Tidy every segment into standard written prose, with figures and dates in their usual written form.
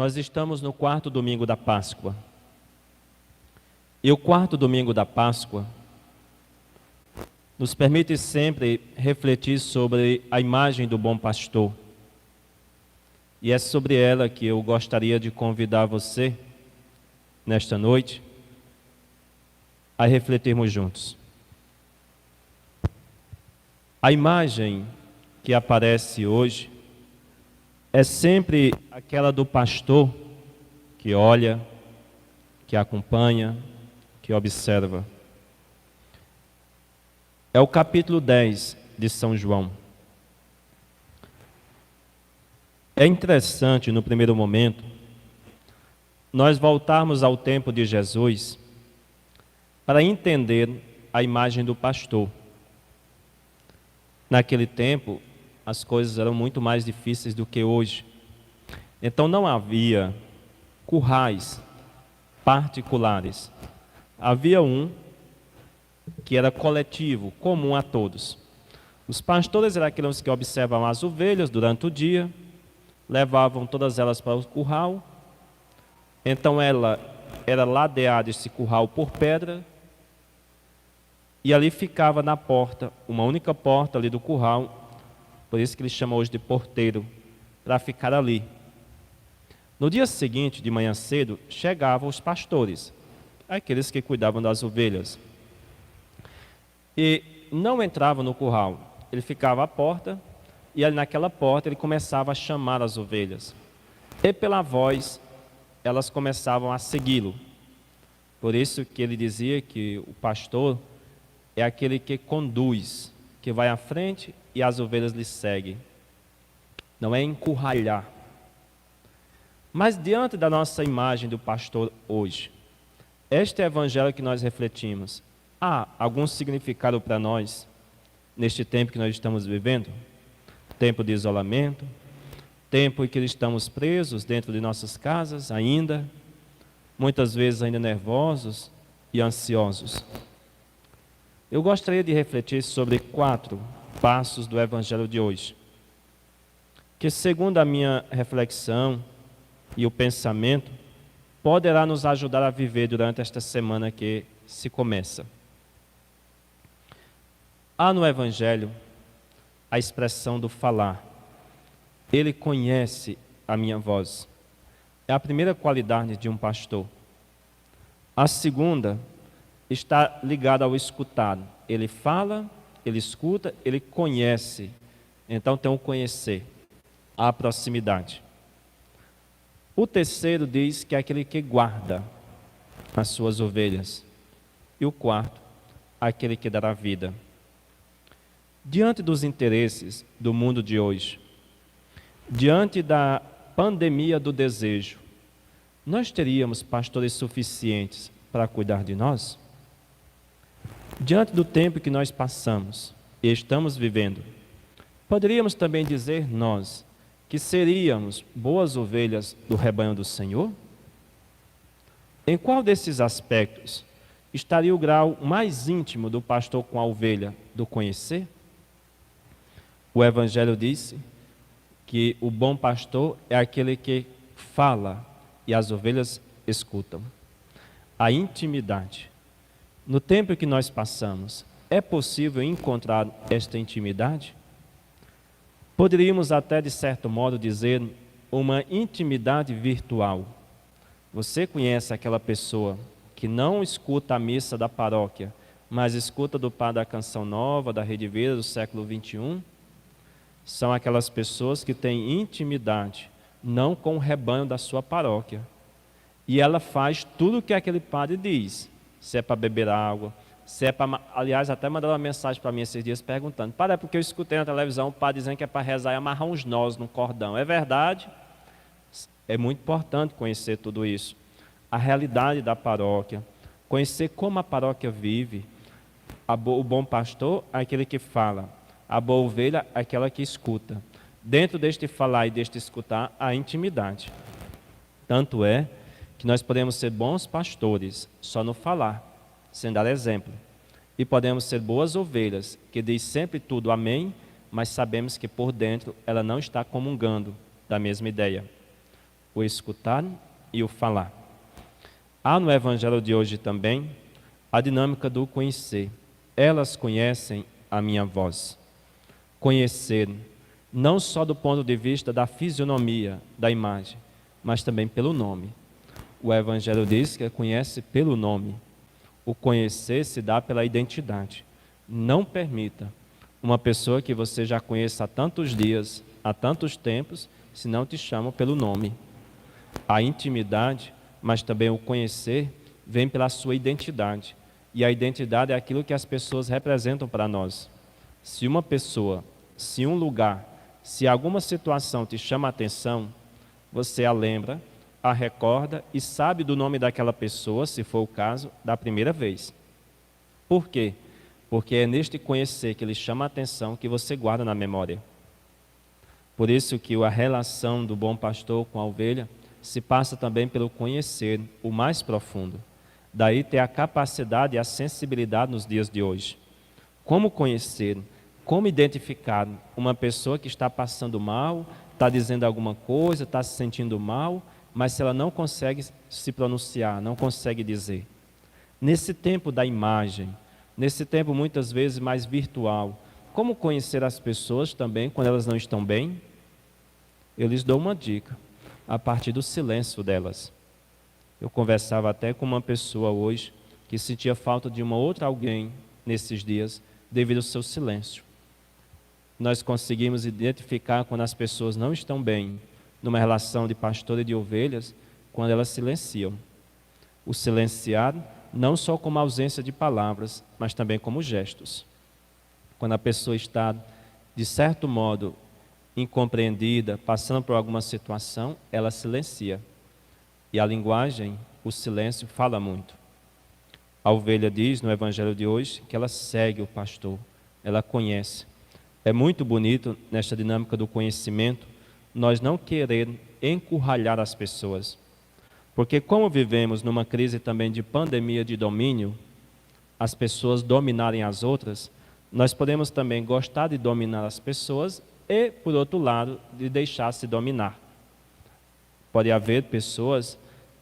Nós estamos no quarto domingo da Páscoa. E o quarto domingo da Páscoa nos permite sempre refletir sobre a imagem do bom pastor. E é sobre ela que eu gostaria de convidar você, nesta noite, a refletirmos juntos. A imagem que aparece hoje é sempre aquela do pastor que olha, que acompanha, que observa. É o capítulo 10 de São João. É interessante, no primeiro momento, nós voltarmos ao tempo de Jesus para entender a imagem do pastor. Naquele tempo, as coisas eram muito mais difíceis do que hoje. Então não havia currais particulares. Havia um que era coletivo, comum a todos. Os pastores eram aqueles que observavam as ovelhas durante o dia, levavam todas elas para o curral. Então ela era ladeada esse curral por pedra, e ali ficava na porta, uma única porta ali do curral, por isso que ele chama hoje de porteiro, para ficar ali. No dia seguinte, de manhã cedo, chegavam os pastores, aqueles que cuidavam das ovelhas. E não entravam no curral, ele ficava à porta, e ali naquela porta ele começava a chamar as ovelhas. E pela voz, elas começavam a segui-lo. Por isso que ele dizia que o pastor é aquele que conduz, que vai à frente e as ovelhas lhe seguem. Não é encurralhar. Mas diante da nossa imagem do pastor hoje, este evangelho que nós refletimos, há algum significado para nós neste tempo que nós estamos vivendo? Tempo de isolamento, tempo em que estamos presos dentro de nossas casas ainda, muitas vezes ainda nervosos e ansiosos. Eu gostaria de refletir sobre 4 passos do evangelho de hoje, que segundo a minha reflexão e o pensamento, poderá nos ajudar a viver durante esta semana que se começa. Há no evangelho a expressão do falar. Ele conhece a minha voz. É a primeira qualidade de um pastor. A segunda está ligada ao escutar. Ele fala, ele escuta, ele conhece. Então tem o conhecer, a proximidade. O terceiro diz que é aquele que guarda as suas ovelhas. E o quarto, aquele que dará vida. Diante dos interesses do mundo de hoje, diante da pandemia do desejo, nós teríamos pastores suficientes para cuidar de nós? Diante do tempo que nós passamos e estamos vivendo, poderíamos também dizer nós que seríamos boas ovelhas do rebanho do Senhor? Em qual desses aspectos estaria o grau mais íntimo do pastor com a ovelha, do conhecer? O Evangelho disse que o bom pastor é aquele que fala e as ovelhas escutam. A intimidade. No tempo que nós passamos, é possível encontrar esta intimidade? Poderíamos até, de certo modo, dizer uma intimidade virtual. Você conhece aquela pessoa que não escuta a missa da paróquia, mas escuta do Padre da Canção Nova, da Rede Vida do século XXI? São aquelas pessoas que têm intimidade, não com o rebanho da sua paróquia. E ela faz tudo o que aquele padre diz. Se é para beber água, se é para... Aliás, até mandaram uma mensagem para mim esses dias perguntando: padre, é porque eu escutei na televisão o padre dizendo que é para rezar e amarrar uns nós no cordão. É verdade? É muito importante conhecer tudo isso. A realidade da paróquia, conhecer como a paróquia vive. O bom pastor é aquele que fala. A boa ovelha é aquela que escuta. Dentro deste falar e deste escutar, há intimidade. Tanto é que nós podemos ser bons pastores só no falar, sem dar exemplo. E podemos ser boas ovelhas, que diz sempre tudo amém, mas sabemos que por dentro ela não está comungando da mesma ideia. o escutar e o falar. Há no Evangelho de hoje também a dinâmica do conhecer. Elas conhecem a minha voz. Conhecer, não só do ponto de vista da fisionomia, da imagem, mas também pelo nome. O Evangelho diz que conhece pelo nome. O conhecer se dá pela identidade. Não permita uma pessoa que você já conheça há tantos dias, há tantos tempos, se não te chama pelo nome. A intimidade, mas também o conhecer, vem pela sua identidade. E a identidade é aquilo que as pessoas representam para nós. Se uma pessoa, se um lugar, se alguma situação te chama a atenção, você a lembra, a recorda e sabe do nome daquela pessoa, se for o caso, da primeira vez. Por quê? Porque é neste conhecer que ele chama a atenção que você guarda na memória. Por isso que a relação do bom pastor com a ovelha se passa também pelo conhecer, o mais profundo. Daí ter a capacidade e a sensibilidade nos dias de hoje. Como conhecer, como identificar uma pessoa que está passando mal, está dizendo alguma coisa, está se sentindo mal, mas se ela não consegue se pronunciar, não consegue dizer. Nesse tempo da imagem, nesse tempo muitas vezes mais virtual, como conhecer as pessoas também quando elas não estão bem? Eu lhes dou uma dica, a partir do silêncio delas. Eu conversava até com uma pessoa hoje que sentia falta de uma outra alguém nesses dias devido ao seu silêncio. Nós conseguimos identificar quando as pessoas não estão bem numa relação de pastor e de ovelhas, quando elas silenciam. O silenciar não só como ausência de palavras, mas também como gestos. Quando a pessoa está, de certo modo, incompreendida, passando por alguma situação, ela silencia. E a linguagem, o silêncio, fala muito. A ovelha diz no Evangelho de hoje que ela segue o pastor, ela conhece. É muito bonito, nesta dinâmica do conhecimento, nós não querer encurralhar as pessoas. Porque como vivemos numa crise também de pandemia de domínio, as pessoas dominarem as outras, nós podemos também gostar de dominar as pessoas e, por outro lado, de deixar-se dominar. Pode haver pessoas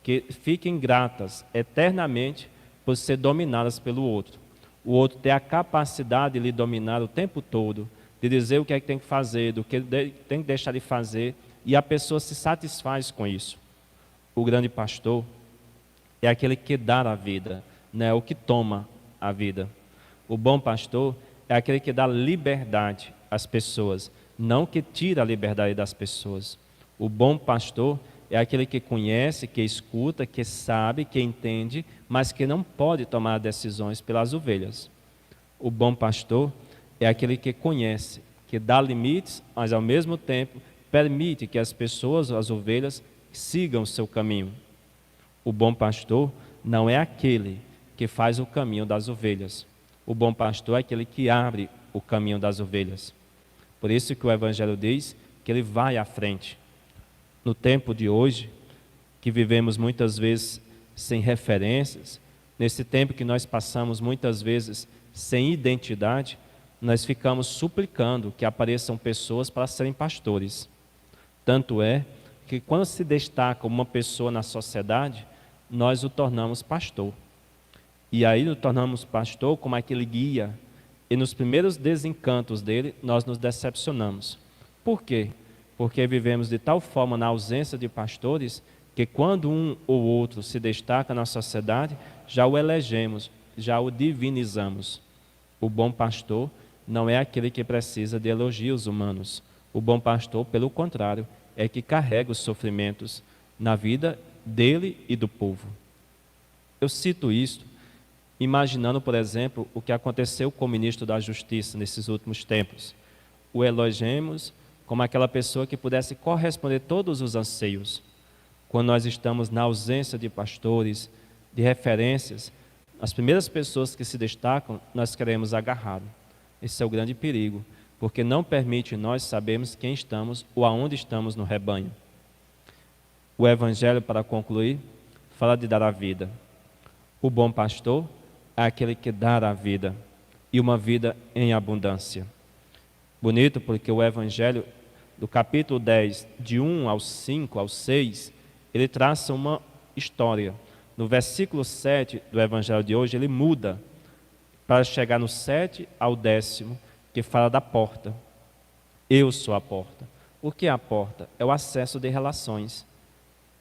que fiquem gratas eternamente por ser dominadas pelo outro. O outro tem a capacidade de lhe dominar o tempo todo, de dizer o que é que tem que fazer, do que tem que deixar de fazer, e a pessoa se satisfaz com isso. O grande pastor é aquele que dá a vida, não é o que toma a vida. O bom pastor é aquele que dá liberdade às pessoas, não que tira a liberdade das pessoas. O bom pastor é aquele que conhece, que escuta, que sabe, que entende, mas que não pode tomar decisões pelas ovelhas. O bom pastor é aquele que conhece, que dá limites, mas ao mesmo tempo permite que as pessoas, as ovelhas, sigam o seu caminho. O bom pastor não é aquele que faz o caminho das ovelhas. O bom pastor é aquele que abre o caminho das ovelhas. Por isso que o Evangelho diz que ele vai à frente. No tempo de hoje, que vivemos muitas vezes sem referências, nesse tempo que nós passamos muitas vezes sem identidade, nós ficamos suplicando que apareçam pessoas para serem pastores. Tanto é que quando se destaca uma pessoa na sociedade, nós o tornamos pastor. E aí o tornamos pastor como aquele guia, e nos primeiros desencantos dele, nós nos decepcionamos. Por quê? Porque vivemos de tal forma na ausência de pastores, que quando um ou outro se destaca na sociedade, já o elegemos, já o divinizamos. O bom pastor não é aquele que precisa de elogios humanos. O bom pastor, pelo contrário, é que carrega os sofrimentos na vida dele e do povo. Eu cito isto imaginando, por exemplo, o que aconteceu com o ministro da Justiça nesses últimos tempos. O elogiemos como aquela pessoa que pudesse corresponder todos os anseios. Quando nós estamos na ausência de pastores, de referências, as primeiras pessoas que se destacam, nós queremos agarrar. Esse é o grande perigo, porque não permite nós sabermos quem estamos ou aonde estamos no rebanho. O Evangelho, para concluir, fala de dar a vida. O bom pastor é aquele que dá a vida, e uma vida em abundância. Bonito porque o Evangelho, do capítulo 10, de 1 ao 5, ao 6, ele traça uma história. No versículo 7 do Evangelho de hoje, ele muda para chegar no 7 ao 10º, que fala da porta. Eu sou a porta. O que é a porta? É o acesso de relações.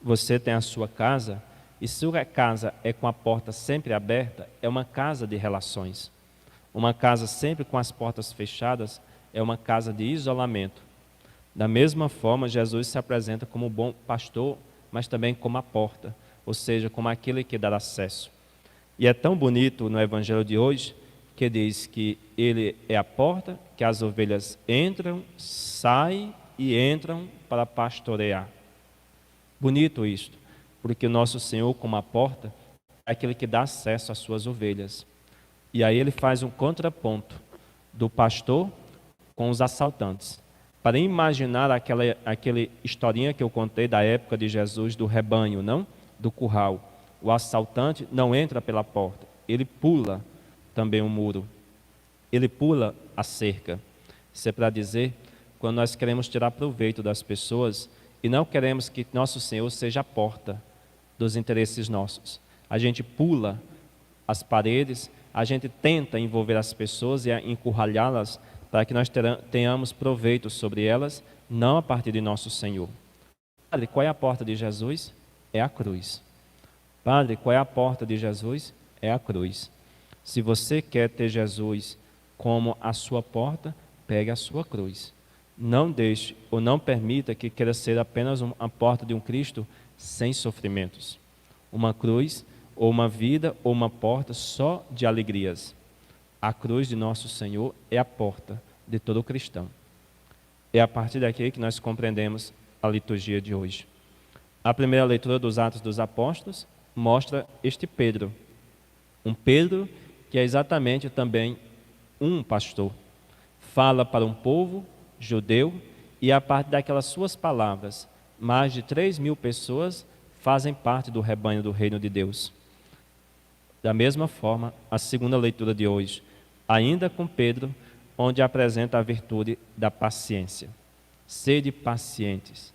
Você tem a sua casa, e se a casa é com a porta sempre aberta, é uma casa de relações. Uma casa sempre com as portas fechadas é uma casa de isolamento. Da mesma forma, Jesus se apresenta como o bom pastor, mas também como a porta, ou seja, como aquele que dá acesso. E é tão bonito no Evangelho de hoje, que diz que ele é a porta, que as ovelhas entram, saem e entram para pastorear. Bonito isto, porque o nosso Senhor, como a porta, é aquele que dá acesso às suas ovelhas. E aí ele faz um contraponto do pastor com os assaltantes. Para imaginar aquela historinha que eu contei da época de Jesus, do rebanho, não? Do curral. O assaltante não entra pela porta, ele pula também o muro. Ele pula a cerca. Isso é para dizer, quando nós queremos tirar proveito das pessoas e não queremos que nosso Senhor seja a porta dos interesses nossos. A gente pula as paredes, a gente tenta envolver as pessoas e encurralhá-las para que nós tenhamos proveito sobre elas, não a partir de nosso Senhor. Padre, qual é a porta de Jesus? É a cruz. Padre, qual é a porta de Jesus? É a cruz. Se você quer ter Jesus como a sua porta, pegue a sua cruz. Não deixe ou não permita que queira ser apenas a porta de um Cristo sem sofrimentos. Uma cruz, ou uma vida, ou uma porta só de alegrias. A cruz de nosso Senhor é a porta de todo cristão. É a partir daqui que nós compreendemos a liturgia de hoje. A primeira leitura dos Atos dos Apóstolos mostra este Pedro. Um Pedro que é exatamente também um pastor. Fala para um povo judeu e a partir daquelas suas palavras, mais de 3.000 pessoas fazem parte do rebanho do reino de Deus. Da mesma forma, a segunda leitura de hoje, ainda com Pedro, onde apresenta a virtude da paciência. Sede pacientes.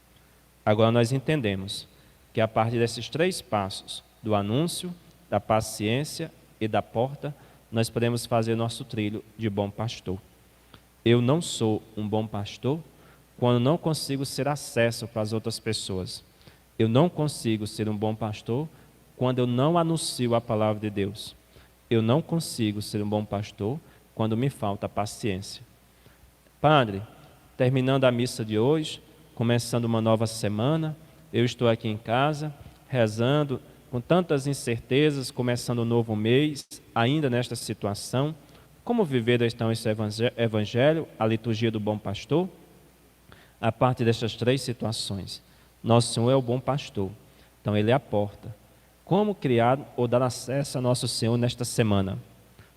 Agora nós entendemos que a partir desses 3 passos, do anúncio, da paciência e da porta, nós podemos fazer nosso trilho de bom pastor. Eu não sou um bom pastor quando não consigo ser acesso para as outras pessoas. Eu não consigo ser um bom pastor quando eu não anuncio a palavra de Deus. Eu não consigo ser um bom pastor quando me falta paciência. Padre, terminando a missa de hoje, começando uma nova semana, eu estou aqui em casa, rezando, com tantas incertezas, começando um novo mês, ainda nesta situação. Como viver então esse evangelho, a liturgia do bom pastor? A partir destas 3 situações. Nosso Senhor é o bom pastor, então Ele é a porta. Como criar ou dar acesso a nosso Senhor nesta semana?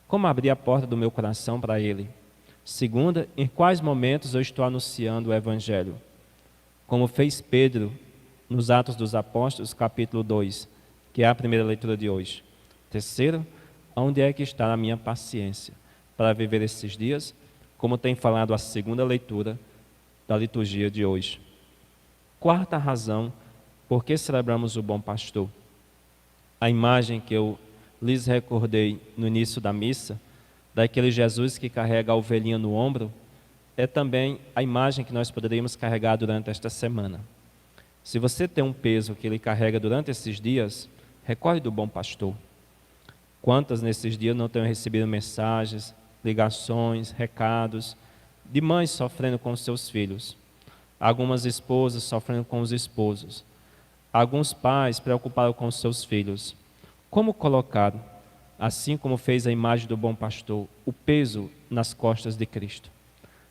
Como abrir a porta do meu coração para Ele? Segunda, em quais momentos eu estou anunciando o evangelho? Como fez Pedro nos Atos dos Apóstolos, capítulo 2, que é a primeira leitura de hoje. Terceiro, onde é que está a minha paciência para viver esses dias, como tem falado a segunda leitura da liturgia de hoje. Quarta razão, por que celebramos o bom pastor? A imagem que eu lhes recordei no início da missa, daquele Jesus que carrega a ovelhinha no ombro, é também a imagem que nós poderíamos carregar durante esta semana. Se você tem um peso que ele carrega durante esses dias, recorre do bom pastor. Quantas nesses dias não tenham recebido mensagens, ligações, recados, de mães sofrendo com os seus filhos, algumas esposas sofrendo com os esposos, alguns pais preocupados com os seus filhos. Como colocar, assim como fez a imagem do bom pastor, o peso nas costas de Cristo?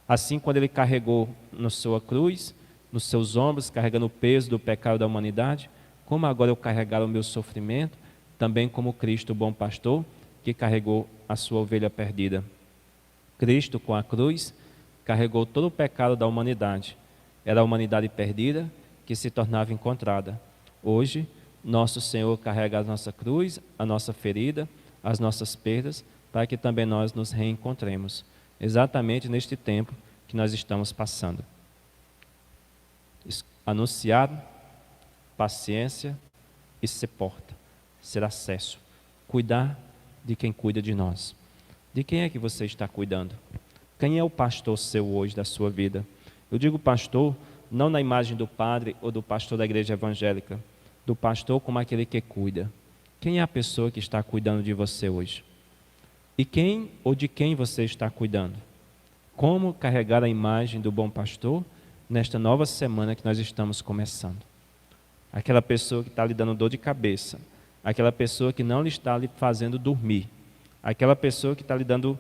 Assim, quando ele carregou na sua cruz, nos seus ombros, carregando o peso do pecado da humanidade, como agora eu carregar o meu sofrimento, também como Cristo, o bom pastor, que carregou a sua ovelha perdida. Cristo, com a cruz, carregou todo o pecado da humanidade. Era a humanidade perdida que se tornava encontrada. Hoje, nosso Senhor carrega a nossa cruz, a nossa ferida, as nossas perdas, para que também nós nos reencontremos, exatamente neste tempo que nós estamos passando. Anunciar paciência e ser porta, ser acesso, cuidar de quem cuida de nós. De quem é que você está cuidando? Quem é o pastor seu hoje da sua vida? Eu digo pastor, não na imagem do padre ou do pastor da igreja evangélica, do pastor como aquele que cuida. Quem é a pessoa que está cuidando de você hoje? E quem ou de quem você está cuidando? Como carregar a imagem do bom pastor nesta nova semana que nós estamos começando? Aquela pessoa que está lhe dando dor de cabeça, aquela pessoa que não lhe está lhe fazendo dormir, aquela pessoa que está lhe dando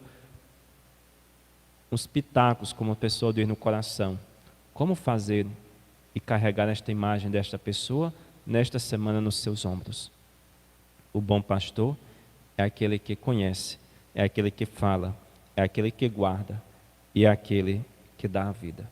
uns pitacos, como a pessoa diz no coração. Como fazer e carregar esta imagem desta pessoa nesta semana nos seus ombros? O bom pastor é aquele que conhece, é aquele que fala, é aquele que guarda e é aquele que dá a vida.